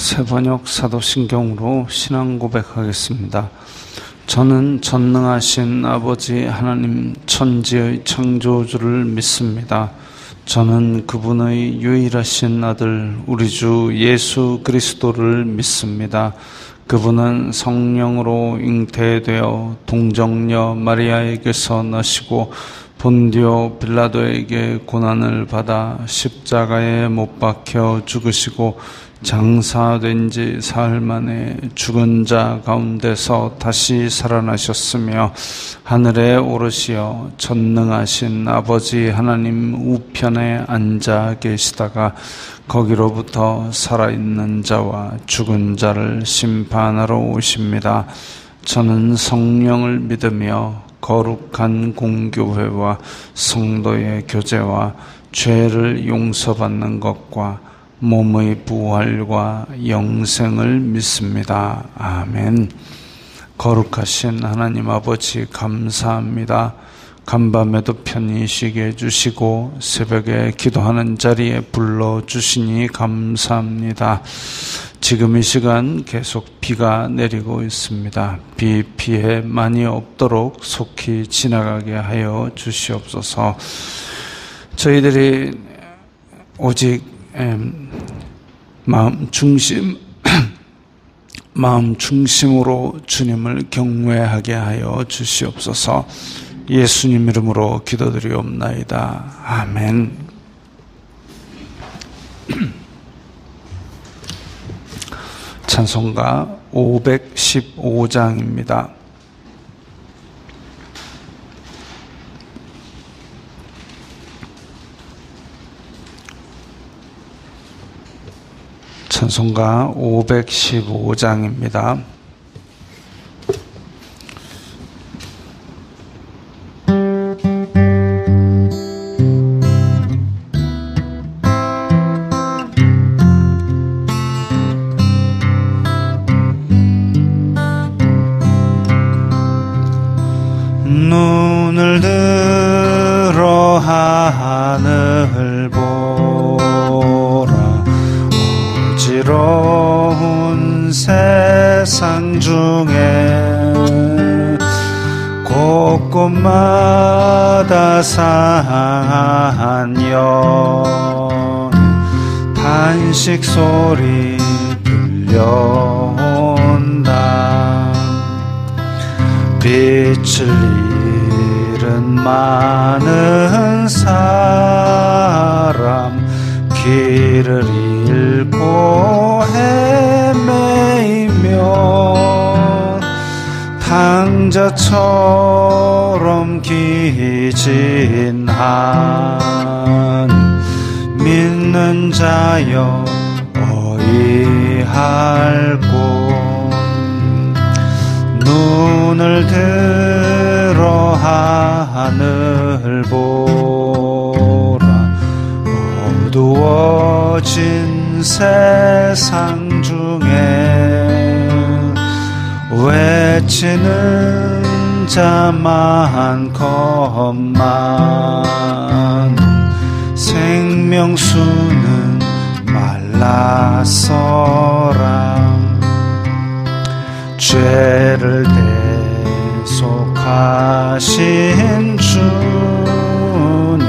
새번역 사도신경으로 신앙 고백하겠습니다. 저는 전능하신 아버지 하나님 천지의 창조주를 믿습니다. 저는 그분의 유일하신 아들 우리 주 예수 그리스도를 믿습니다. 그분은 성령으로 잉태되어 동정녀 마리아에게서 나시고 본디오 빌라도에게 고난을 받아 십자가에 못 박혀 죽으시고 장사된 지 사흘 만에 죽은 자 가운데서 다시 살아나셨으며 하늘에 오르시어 전능하신 아버지 하나님 우편에 앉아 계시다가 거기로부터 살아있는 자와 죽은 자를 심판하러 오십니다. 저는 성령을 믿으며 거룩한 공교회와 성도의 교제와 죄를 용서받는 것과 몸의 부활과 영생을 믿습니다. 아멘. 거룩하신 하나님 아버지 감사합니다. 간밤에도 편히 쉬게 해주시고 새벽에 기도하는 자리에 불러주시니 감사합니다. 지금 이 시간 계속 비가 내리고 있습니다. 비 피해 많이 없도록 속히 지나가게 하여 주시옵소서. 저희들이 오직 마음 중심으로 주님을 경외하게 하여 주시옵소서. 예수님 이름으로 기도드리옵나이다. 아멘. 찬송가 515장입니다. 찬송가 515장입니다. 눈을 들어 하늘 보라. 어지러운 세상 중에 곳곳마다 산연 탄식 소리 들려온다. 빛을 잃은 많은 사람 길을 잃고 헤매이며 탕자처럼 기진한 믿는 자여 어이할꼬. 눈을 들어 하늘 보라. 어두워진 세상 중에 외치는 자 많건만 생명수는 말라서라. 죄를 대속하신 주님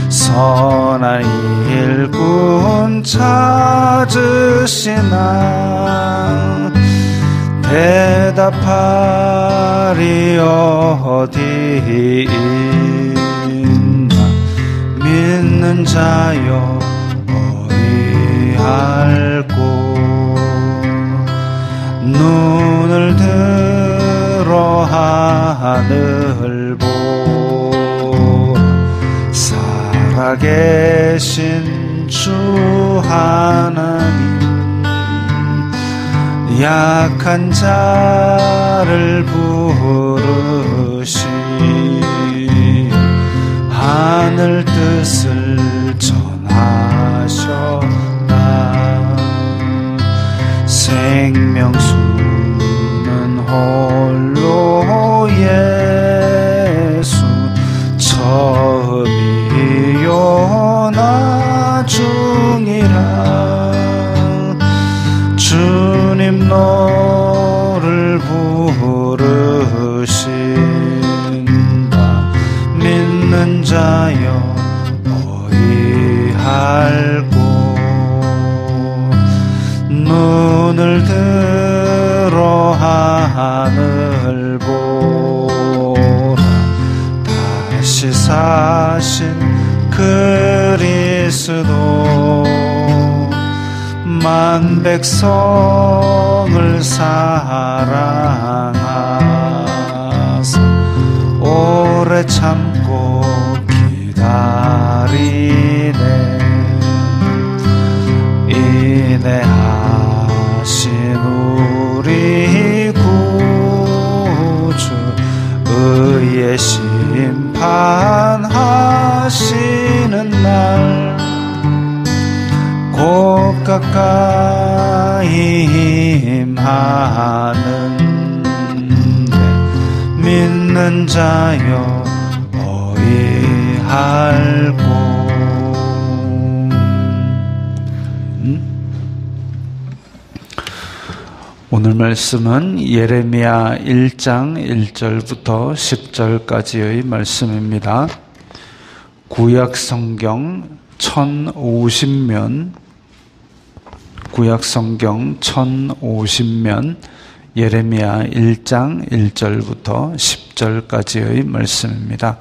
선한 일꾼 찾으시나. 대답하리 어디 있나. 믿는 자여 어이할꼬. 눈을 들어 하늘 보라. 살아계신 주 하나님 약한 자를 부르시 하늘 뜻을 전하셨다. 생명수는 홀로 예수 처음이요 나중이라. 주 믿는 자여 어이할꼬 눈을 들어 하늘 보라 다시 사신 그리스도 만 백성을 사랑하사 오래 참고 기다리네 인내하신 우리 구주 의의 심판하시는 날 곧 가까이 임하는데 믿는 자여 어이할꼬 오늘 말씀은 예레미야 1장 1절부터 10절까지의 말씀입니다. 구약성경 1050면 구약성경 1050면 예레미야 1장 1절부터 10절까지의 말씀입니다.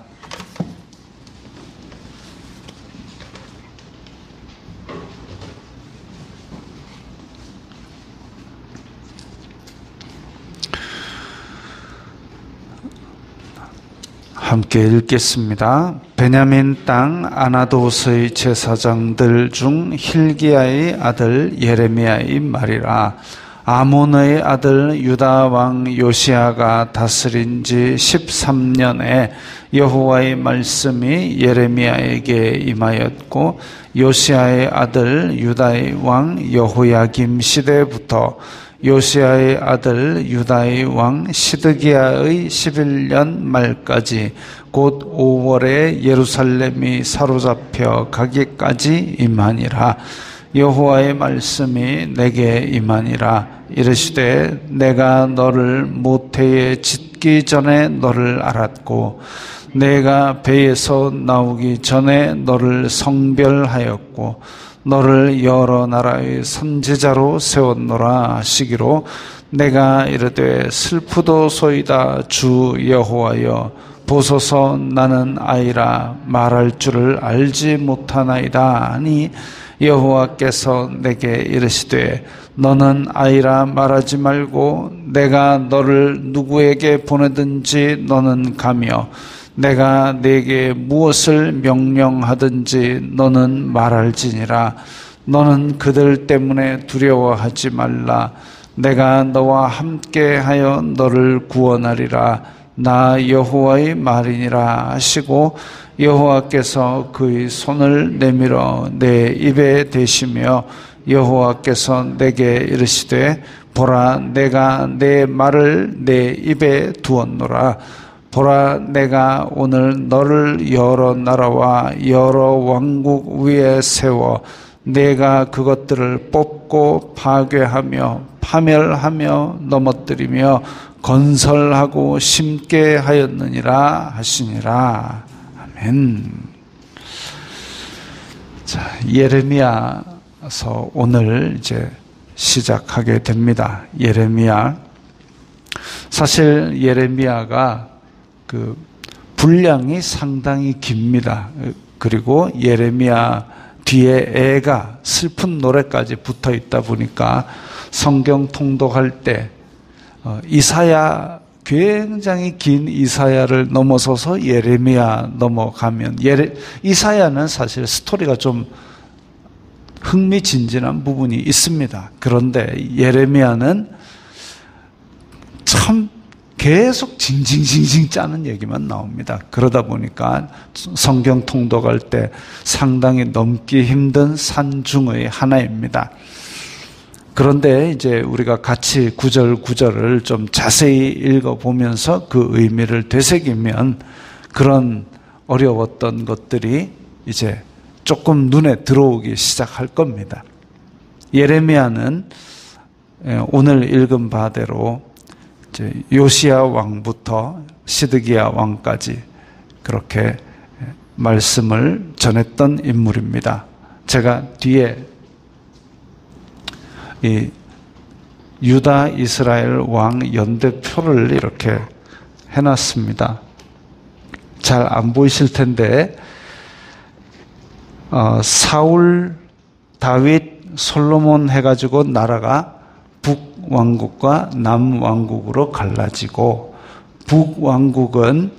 함께 읽겠습니다. 베냐민 땅 아나돗의 제사장들 중 힐기야의 아들 예레미야의 말이라. 아몬의 아들 유다 왕 요시야가 다스린 지 13년에 여호와의 말씀이 예레미야에게 임하였고 요시야의 아들 유다의 왕 여호야김 시대부터 요시야의 아들 유다의 왕 시드기야의 11년 말까지 곧 5월에 예루살렘이 사로잡혀 가기까지 임하니라. 여호와의 말씀이 내게 임하니라. 이르시되 내가 너를 모태에 짓기 전에 너를 알았고 내가 배에서 나오기 전에 너를 성별하였고 너를 여러 나라의 선지자로 세웠노라 하시기로 내가 이르되 슬프도소이다 주 여호와여 보소서 나는 아이라 말할 줄을 알지 못하나이다 하니 여호와께서 내게 이르시되 너는 아이라 말하지 말고 내가 너를 누구에게 보내든지 너는 가며 내가 네게 무엇을 명령하든지 너는 말할지니라. 너는 그들 때문에 두려워하지 말라. 내가 너와 함께하여 너를 구원하리라. 나 여호와의 말이니라 하시고 여호와께서 그의 손을 내밀어 내 입에 대시며 여호와께서 내게 이르시되 보라 내가 내 말을 내 입에 두었노라. 보라 내가 오늘 너를 여러 나라와 여러 왕국 위에 세워 내가 그것들을 뽑고 파괴하며 파멸하며 넘어뜨리며 건설하고 심게 하였느니라 하시니라. 아멘. 자, 예레미야서 오늘 이제 시작하게 됩니다. 예레미야. 사실 예레미야가 그 분량이 상당히 깁니다. 그리고 예레미야 뒤에 애가 슬픈 노래까지 붙어 있다 보니까 성경 통독할 때 이사야 굉장히 긴 이사야를 넘어서서 예레미야 넘어가면 이사야는 사실 스토리가 좀 흥미진진한 부분이 있습니다. 그런데 예레미야는 참 계속 징징징징 짜는 얘기만 나옵니다. 그러다 보니까 성경 통독할 때 상당히 넘기 힘든 산 중의 하나입니다. 그런데 이제 우리가 같이 구절 구절을 좀 자세히 읽어보면서 그 의미를 되새기면 그런 어려웠던 것들이 이제 조금 눈에 들어오기 시작할 겁니다. 예레미야는 오늘 읽은 바대로 요시야 왕부터 시드기야 왕까지 그렇게 말씀을 전했던 인물입니다. 제가 뒤에 이 유다 이스라엘 왕 연대표를 이렇게 해놨습니다. 잘 안 보이실 텐데 사울, 다윗, 솔로몬 해가지고 나라가 북왕국과 남왕국으로 갈라지고, 북왕국은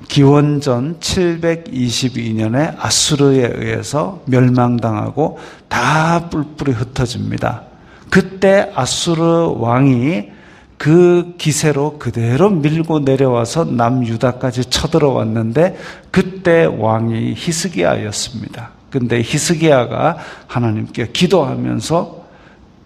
기원전 722년에 아수르에 의해서 멸망당하고 다 뿔뿔이 흩어집니다. 그때 아수르 왕이 그 기세로 그대로 밀고 내려와서 남유다까지 쳐들어왔는데, 그때 왕이 히스기야였습니다. 근데 히스기야가 하나님께 기도하면서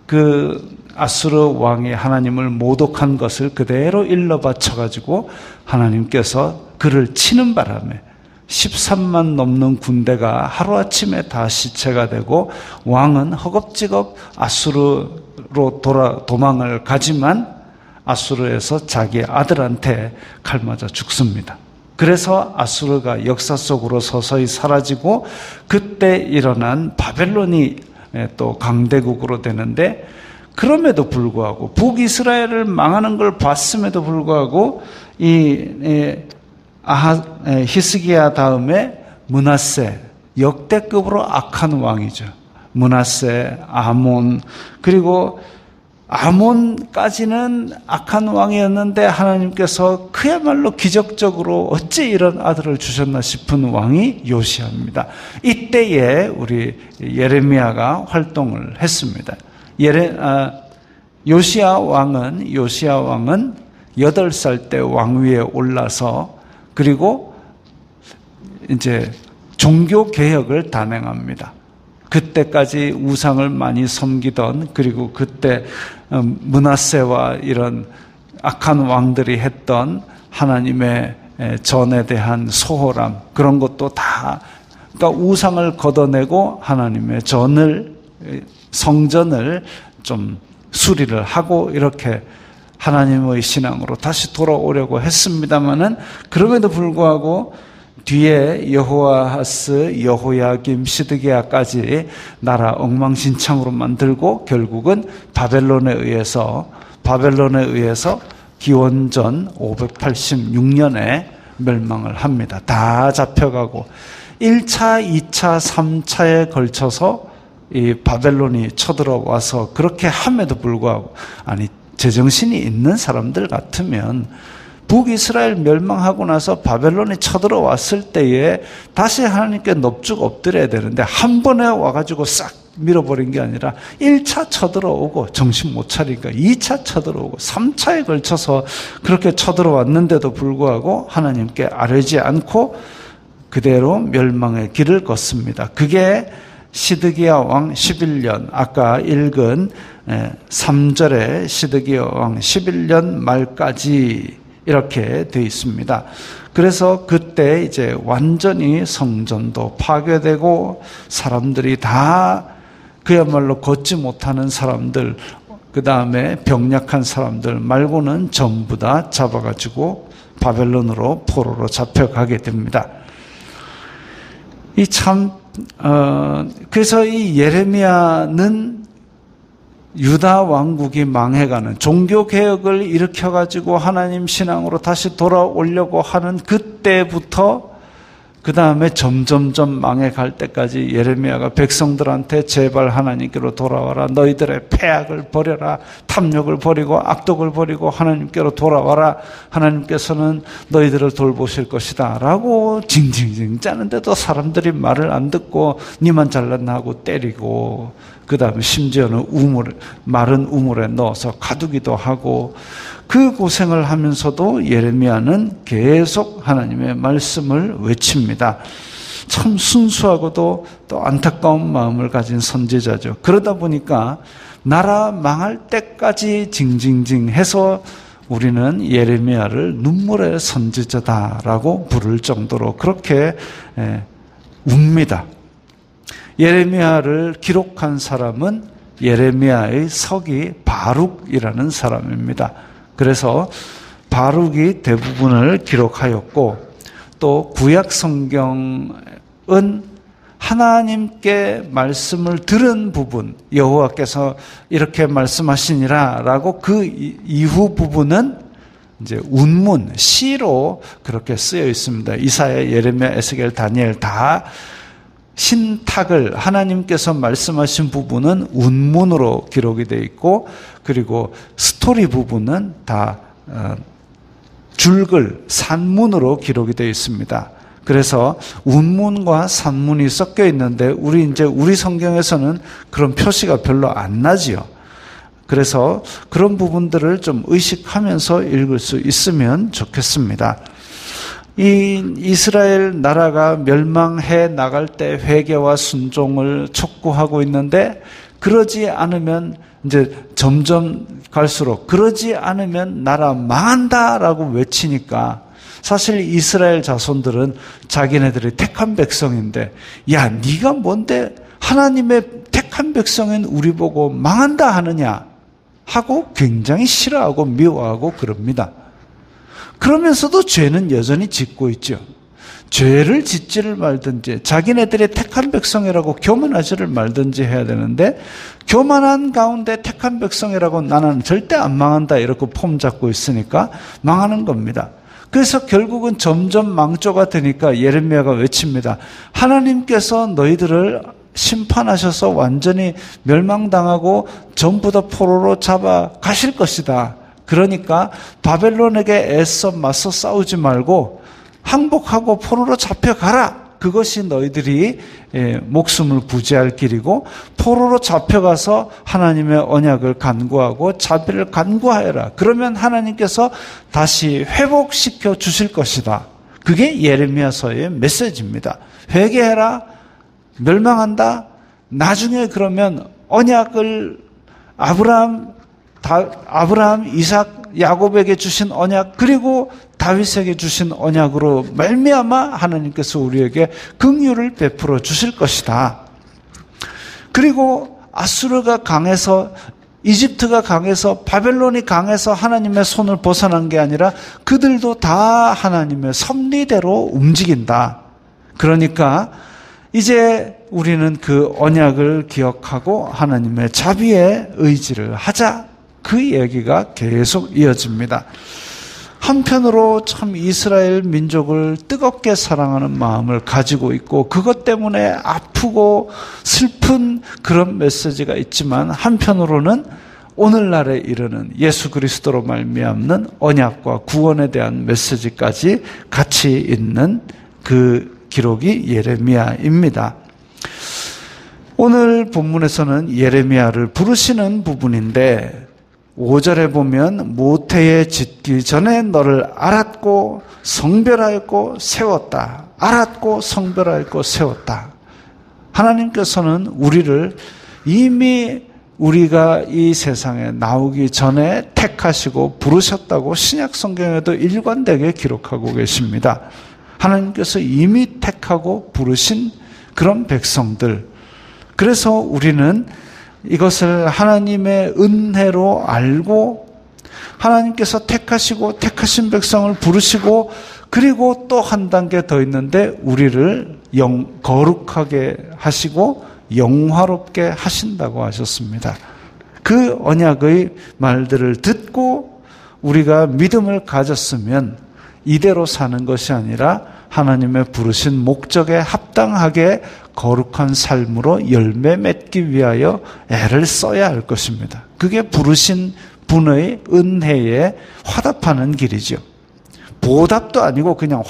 그 아수르 왕이 하나님을 모독한 것을 그대로 일러 바쳐가지고 하나님께서 그를 치는 바람에 13만 넘는 군대가 하루아침에 다 시체가 되고, 왕은 허겁지겁 아수르로 도망을 가지만 아수르에서 자기 아들한테 칼 맞아 죽습니다. 그래서 아수르가 역사 속으로 서서히 사라지고, 그때 일어난 바벨론이 또 강대국으로 되는데, 그럼에도 불구하고 북이스라엘을 망하는 걸 봤음에도 불구하고 히스기야 다음에 므낫세, 역대급으로 악한 왕이죠. 므낫세, 아몬, 그리고 아몬까지는 악한 왕이었는데 하나님께서 그야말로 기적적으로 어찌 이런 아들을 주셨나 싶은 왕이 요시야입니다. 이때에 우리 예레미야가 활동을 했습니다. 요시야 왕은 8살 때 왕위에 올라서, 그리고 이제 종교 개혁을 단행합니다. 그때까지 우상을 많이 섬기던, 그리고 그때 므낫세와 이런 악한 왕들이 했던 하나님의 전에 대한 소홀함, 그런 것도 다, 그러니까 우상을 걷어내고 하나님의 성전을 좀 수리를 하고 이렇게 하나님의 신앙으로 다시 돌아오려고 했습니다마는, 그럼에도 불구하고 뒤에 여호아하스, 여호야김, 시드기야까지 나라 엉망진창으로 만들고 결국은 바벨론에 의해서 기원전 586년에 멸망을 합니다. 다 잡혀가고 1차, 2차, 3차에 걸쳐서 이 바벨론이 쳐들어와서 그렇게 함에도 불구하고, 아니 제정신이 있는 사람들 같으면 북이스라엘 멸망하고 나서 바벨론이 쳐들어왔을 때에 다시 하나님께 넙죽 엎드려야 되는데, 한 번에 와가지고 싹 밀어버린 게 아니라 1차 쳐들어오고 정신 못 차리니까 2차 쳐들어오고 3차에 걸쳐서 그렇게 쳐들어왔는데도 불구하고 하나님께 아뢰지 않고 그대로 멸망의 길을 걷습니다. 그게 시드기야 왕 11년, 아까 읽은 3절에 시드기야 왕 11년 말까지 이렇게 되어 있습니다. 그래서 그때 이제 완전히 성전도 파괴되고 사람들이 다 그야말로 걷지 못하는 사람들, 그 다음에 병약한 사람들 말고는 전부 다 잡아가지고 바벨론으로 포로로 잡혀가게 됩니다. 그래서 이 예레미야는 유다 왕국이 망해가는, 종교개혁을 일으켜가지고 하나님 신앙으로 다시 돌아오려고 하는 그때부터 그 다음에 점점점 망해갈 때까지 예레미야가 백성들한테 제발 하나님께로 돌아와라, 너희들의 패악을 버려라, 탐욕을 버리고 악독을 버리고 하나님께로 돌아와라, 하나님께서는 너희들을 돌보실 것이다 라고 징징징 짜는데도 사람들이 말을 안 듣고 니만 잘났나 하고 때리고, 그 다음에 심지어는 마른 우물에 넣어서 가두기도 하고, 그 고생을 하면서도 예레미야는 계속 하나님의 말씀을 외칩니다. 참 순수하고도 또 안타까운 마음을 가진 선지자죠. 그러다 보니까 나라 망할 때까지 징징징 해서 우리는 예레미야를 눈물의 선지자다라고 부를 정도로 그렇게 웁니다. 예레미야를 기록한 사람은 예레미야의 서기 바룩이라는 사람입니다. 그래서 바룩이 대부분을 기록하였고, 또 구약 성경은 하나님께 말씀을 들은 부분, 여호와께서 이렇게 말씀하시니라라고 그 이후 부분은 이제 운문, 시로 그렇게 쓰여 있습니다. 이사야, 예레미야, 에스겔, 다니엘 다 신탁을 하나님께서 말씀하신 부분은 운문으로 기록이 되어 있고, 그리고 스토리 부분은 다 줄글, 산문으로 기록이 되어 있습니다. 그래서 운문과 산문이 섞여 있는데 우리 성경에서는 그런 표시가 별로 안 나지요. 그래서 그런 부분들을 좀 의식하면서 읽을 수 있으면 좋겠습니다. 이 이스라엘 나라가 멸망해 나갈 때 회개와 순종을 촉구하고 있는데, 그러지 않으면 이제 점점 갈수록 그러지 않으면 나라 망한다라고 외치니까, 사실 이스라엘 자손들은 자기네들이 택한 백성인데, 야, 네가 뭔데 하나님의 택한 백성인 우리 보고 망한다 하느냐 하고 굉장히 싫어하고 미워하고 그럽니다. 그러면서도 죄는 여전히 짓고 있죠. 죄를 짓지를 말든지 자기네들의 택한 백성이라고 교만하지를 말든지 해야 되는데, 교만한 가운데 택한 백성이라고 나는 절대 안 망한다 이렇게 폼 잡고 있으니까 망하는 겁니다. 그래서 결국은 점점 망조가 되니까 예레미야가 외칩니다. 하나님께서 너희들을 심판하셔서 완전히 멸망당하고 전부 다 포로로 잡아 가실 것이다. 그러니까 바벨론에게 애써 맞서 싸우지 말고 항복하고 포로로 잡혀가라. 그것이 너희들이 목숨을 구제할 길이고, 포로로 잡혀가서 하나님의 언약을 간구하고 자비를 간구하여라. 그러면 하나님께서 다시 회복시켜 주실 것이다. 그게 예레미야서의 메시지입니다. 회개해라. 멸망한다. 나중에 그러면 언약을 아브라함, 이삭, 야곱에게 주신 언약, 그리고 다윗에게 주신 언약으로 말미암아 하나님께서 우리에게 긍휼을 베풀어 주실 것이다. 그리고 아수르가 강해서, 이집트가 강해서, 바벨론이 강해서 하나님의 손을 벗어난 게 아니라 그들도 다 하나님의 섭리대로 움직인다. 그러니까 이제 우리는 그 언약을 기억하고 하나님의 자비에 의지를 하자. 그 얘기가 계속 이어집니다. 한편으로 참 이스라엘 민족을 뜨겁게 사랑하는 마음을 가지고 있고, 그것 때문에 아프고 슬픈 그런 메시지가 있지만, 한편으로는 오늘날에 이르는 예수 그리스도로 말미암는 언약과 구원에 대한 메시지까지 같이 있는 그 기록이 예레미야입니다. 오늘 본문에서는 예레미야를 부르시는 부분인데, 5절에 보면 모태에 짓기 전에 너를 알았고 성별하였고 세웠다. 알았고 성별하였고 세웠다. 하나님께서는 우리를 이미 우리가 이 세상에 나오기 전에 택하시고 부르셨다고 신약 성경에도 일관되게 기록하고 계십니다. 하나님께서 이미 택하고 부르신 그런 백성들. 그래서 우리는 이것을 하나님의 은혜로 알고, 하나님께서 택하시고 택하신 백성을 부르시고, 그리고 또 한 단계 더 있는데 우리를 거룩하게 하시고 영화롭게 하신다고 하셨습니다. 그 언약의 말들을 듣고 우리가 믿음을 가졌으면 이대로 사는 것이 아니라 하나님의 부르신 목적에 합당하게 거룩한 삶으로 열매 맺기 위하여 애를 써야 할 것입니다. 그게 부르신 분의 은혜에 화답하는 길이죠. 보답도 아니고 그냥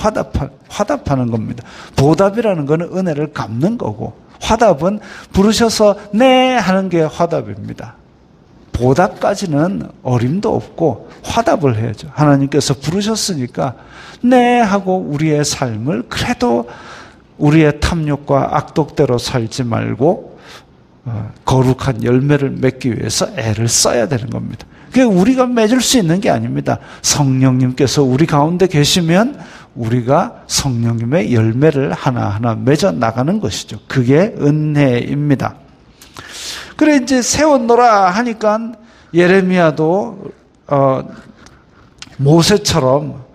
화답하는 겁니다. 보답이라는 것은 은혜를 갚는 거고, 화답은 부르셔서 네 하는 게 화답입니다. 보답까지는 어림도 없고 화답을 해야죠. 하나님께서 부르셨으니까 네 하고 우리의 삶을 그래도 우리의 탐욕과 악독대로 살지 말고 거룩한 열매를 맺기 위해서 애를 써야 되는 겁니다. 그게 우리가 맺을 수 있는 게 아닙니다. 성령님께서 우리 가운데 계시면 우리가 성령님의 열매를 하나하나 맺어 나가는 것이죠. 그게 은혜입니다. 그래 이제 세웠노라 하니까 예레미야도 모세처럼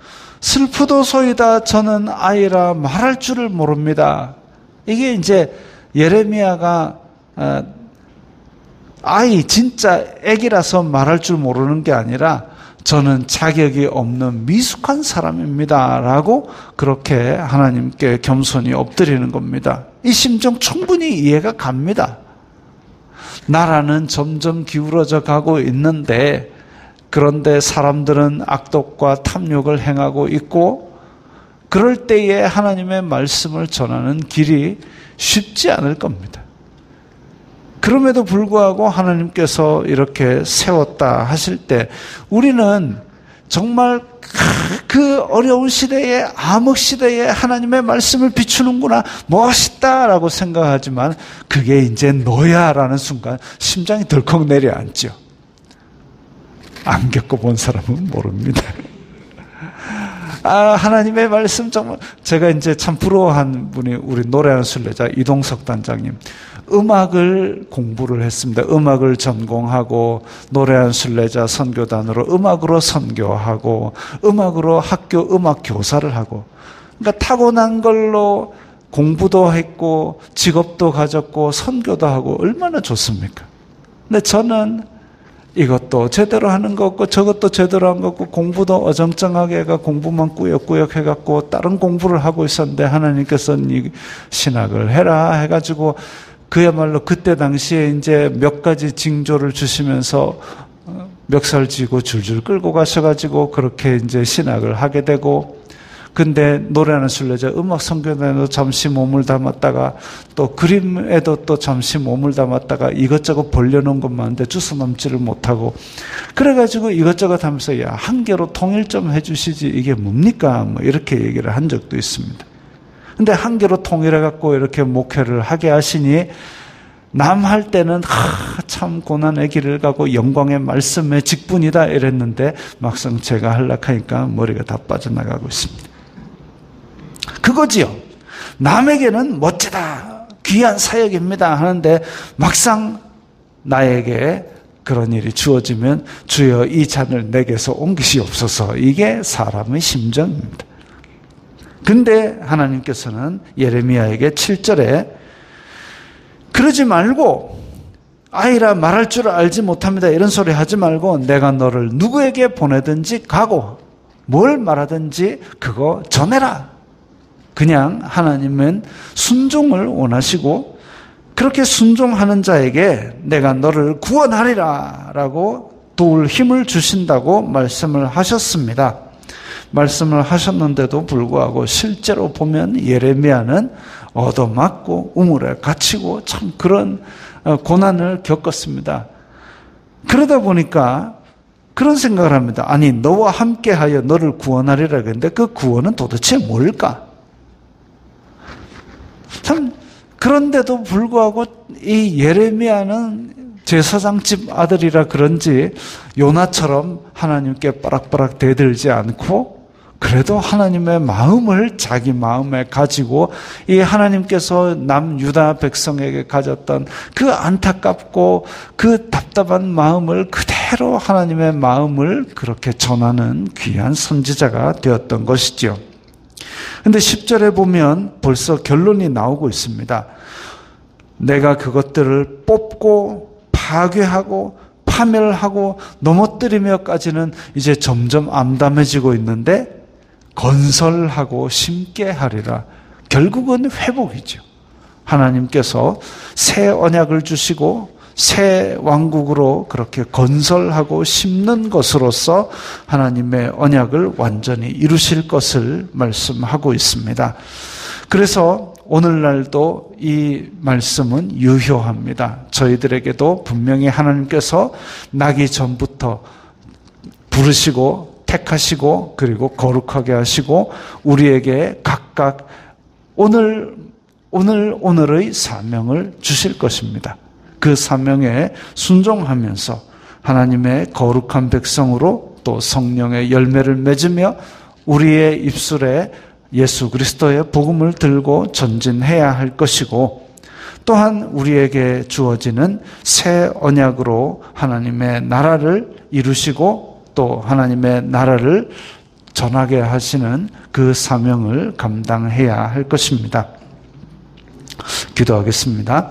슬프도소이다. 저는 아이라 말할 줄을 모릅니다. 이게 이제 예레미야가 아이, 진짜 애기라서 말할 줄 모르는 게 아니라 저는 자격이 없는 미숙한 사람입니다. 라고 그렇게 하나님께 겸손히 엎드리는 겁니다. 이 심정 충분히 이해가 갑니다. 나라는 점점 기울어져 가고 있는데, 그런데 사람들은 악독과 탐욕을 행하고 있고, 그럴 때에 하나님의 말씀을 전하는 길이 쉽지 않을 겁니다. 그럼에도 불구하고 하나님께서 이렇게 세웠다 하실 때 우리는 정말 그 어려운 시대에, 암흑 시대에 하나님의 말씀을 비추는구나, 멋있다라고 생각하지만 그게 이제 너야라는 순간 심장이 덜컥 내려앉죠. 안 겪어본 사람은 모릅니다. 하나님의 말씀 정말, 제가 이제 참 부러워한 분이 우리 노래하는 순례자 이동석 단장님. 음악을 공부를 했습니다. 음악을 전공하고 노래하는 순례자 선교단으로 음악으로 선교하고 음악으로 학교 음악 교사를 하고, 그러니까 타고난 걸로 공부도 했고 직업도 가졌고 선교도 하고 얼마나 좋습니까? 근데 저는 이것도 제대로 하는 거 없고 저것도 제대로 한 거 없고 공부도 어정쩡하게 해가 공부만 꾸역꾸역 해갖고 다른 공부를 하고 있었는데 하나님께서는 이 신학을 해라 해가지고 그야말로 그때 당시에 이제 몇 가지 징조를 주시면서 멱살 쥐고 줄줄 끌고 가셔가지고 그렇게 이제 신학을 하게 되고, 근데 노래하는 순례자 음악 선교단에도 잠시 몸을 담았다가 또 그림에도 또 잠시 몸을 담았다가 이것저것 벌려놓은 것만 하는데 주워 넘지를 못하고, 그래가지고 이것저것 하면서 야, 한 개로 통일 좀 해주시지 이게 뭡니까? 뭐 이렇게 얘기를 한 적도 있습니다. 근데 한 개로 통일해갖고 이렇게 목회를 하게 하시니 남 할 때는 참 고난의 길을 가고 영광의 말씀의 직분이다 이랬는데 막상 제가 하려니까 머리가 다 빠져나가고 있습니다. 그거지요. 남에게는 멋지다, 귀한 사역입니다 하는데 막상 나에게 그런 일이 주어지면 주여 이 잔을 내게서 옮기시옵소서, 이게 사람의 심정입니다. 근데 하나님께서는 예레미야에게 7절에 그러지 말고, 아이라 말할 줄 알지 못합니다 이런 소리 하지 말고 내가 너를 누구에게 보내든지 가고 뭘 말하든지 그거 전해라. 그냥 하나님은 순종을 원하시고 그렇게 순종하는 자에게 내가 너를 구원하리라 라고 도울 힘을 주신다고 말씀을 하셨습니다. 말씀을 하셨는데도 불구하고 실제로 보면 예레미야는 얻어맞고 우물에 갇히고 참 그런 고난을 겪었습니다. 그러다 보니까 그런 생각을 합니다. 아니, 너와 함께하여 너를 구원하리라 했는데 그 구원은 도대체 뭘까? 참, 그런데도 불구하고 이 예레미야는 제사장집 아들이라 그런지 요나처럼 하나님께 빠락빠락 대들지 않고 그래도 하나님의 마음을 자기 마음에 가지고 이 하나님께서 남유다 백성에게 가졌던 그 안타깝고 그 답답한 마음을 그대로 하나님의 마음을 그렇게 전하는 귀한 선지자가 되었던 것이지요. 그런데 10절에 보면 벌써 결론이 나오고 있습니다. 내가 그것들을 뽑고 파괴하고 파멸하고 넘어뜨리며까지는 이제 점점 암담해지고 있는데 건설하고 심게 하리라. 결국은 회복이죠. 하나님께서 새 언약을 주시고 새 왕국으로 그렇게 건설하고 심는 것으로서 하나님의 언약을 완전히 이루실 것을 말씀하고 있습니다. 그래서 오늘날도 이 말씀은 유효합니다. 저희들에게도 분명히 하나님께서 나기 전부터 부르시고 택하시고 그리고 거룩하게 하시고 우리에게 각각 오늘의 사명을 주실 것입니다. 그 사명에 순종하면서 하나님의 거룩한 백성으로 또 성령의 열매를 맺으며 우리의 입술에 예수 그리스도의 복음을 들고 전진해야 할 것이고, 또한 우리에게 주어지는 새 언약으로 하나님의 나라를 이루시고 또 하나님의 나라를 전하게 하시는 그 사명을 감당해야 할 것입니다. 기도하겠습니다.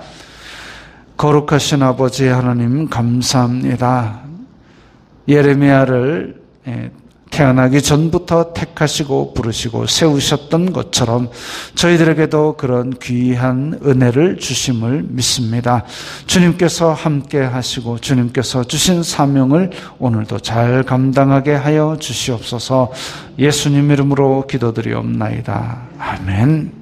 거룩하신 아버지 하나님 감사합니다. 예레미야를 태어나기 전부터 택하시고 부르시고 세우셨던 것처럼 저희들에게도 그런 귀한 은혜를 주심을 믿습니다. 주님께서 함께 하시고 주님께서 주신 사명을 오늘도 잘 감당하게 하여 주시옵소서. 예수님 이름으로 기도드리옵나이다. 아멘.